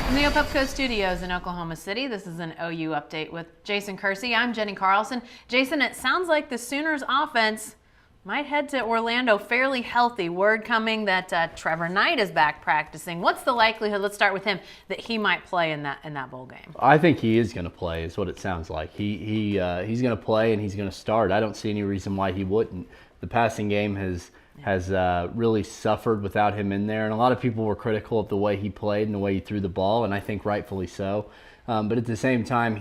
From the Opepco Studios in Oklahoma City, this is an OU Update with Jason Kersey. I'm Jenny Carlson. Jason, it sounds like the Sooners offense might head to Orlando fairly healthy. Word coming that Trevor Knight is back practicing. What's the likelihood, let's start with him, that he might play in that bowl game? I think he is going to play, is what it sounds like. He's going to play and he's going to start. I don't see any reason why he wouldn't. The passing game has really suffered without him in there, and a lot of people were critical of the way he played and the way he threw the ball, and I think rightfully so. But at the same time,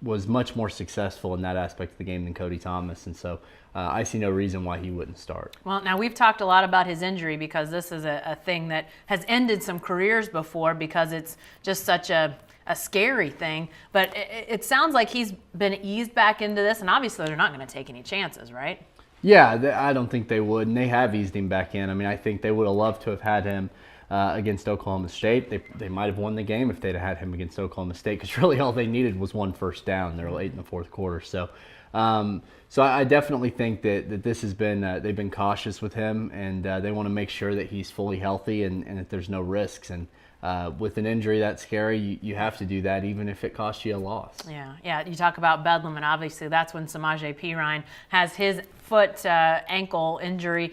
was much more successful in that aspect of the game than Cody Thomas, and so I see no reason why he wouldn't start. Well, now we've talked a lot about his injury because this is a thing that has ended some careers before because it's just such a scary thing. But it sounds like he's been eased back into this, and obviously they're not going to take any chances, right? Yeah, I don't think they would, and they have eased him back in. I mean, I think they would have loved to have had him against Oklahoma State. They might have won the game if they'd have had him against Oklahoma State, because really all they needed was one first down. They're late in the fourth quarter. So I definitely think that this has been they've been cautious with him, and they want to make sure that he's fully healthy and that there's no risks. And with an injury that scary, you have to do that even if it costs you a loss. Yeah. You talk about Bedlam, and obviously that's when Samaje Perine has his foot ankle injury.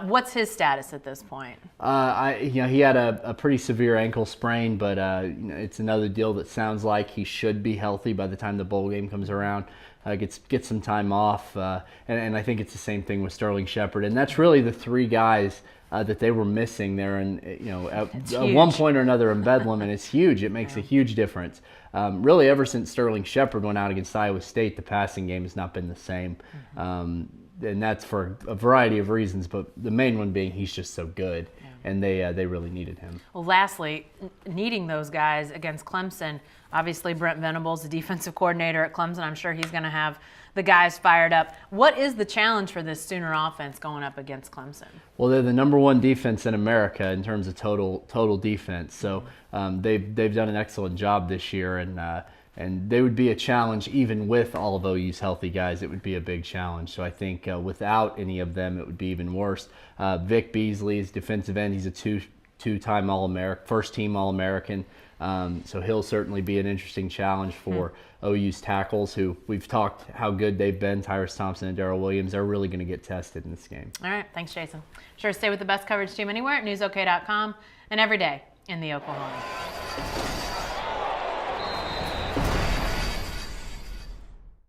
What's his status at this point? He had a pretty severe ankle sprain, but it's another deal that sounds like he should be healthy by the time the bowl game comes around. Get some time off, and I think it's the same thing with Sterling Shepard, and that's really the three guys that they were missing there, and at one point or another in Bedlam, and it's huge. It makes a huge difference. Really, ever since Sterling Shepard went out against Iowa State, the passing game has not been the same, and that's for a variety of reasons. But the main one being he's just so good, and they really needed him. Well, lastly, needing those guys against Clemson. Obviously, Brent Venables, the defensive coordinator at Clemson, I'm sure he's going to have the guys fired up. What is the challenge for this Sooner offense going up against Clemson? Well, they're the #1 defense in America in terms of total defense. So they've done an excellent job this year, and they would be a challenge even with all of OU's healthy guys. It would be a big challenge. So I think without any of them, it would be even worse. Vic Beasley is defensive end. He's a two-time All-American, first-team All-American. So he'll certainly be an interesting challenge for OU's tackles, who we've talked how good they've been. Tyrus Thompson and Darrell Williams are really going to get tested in this game. All right. Thanks, Jason. Sure, stay with the best coverage team anywhere at newsok.com and every day in the Oklahoma.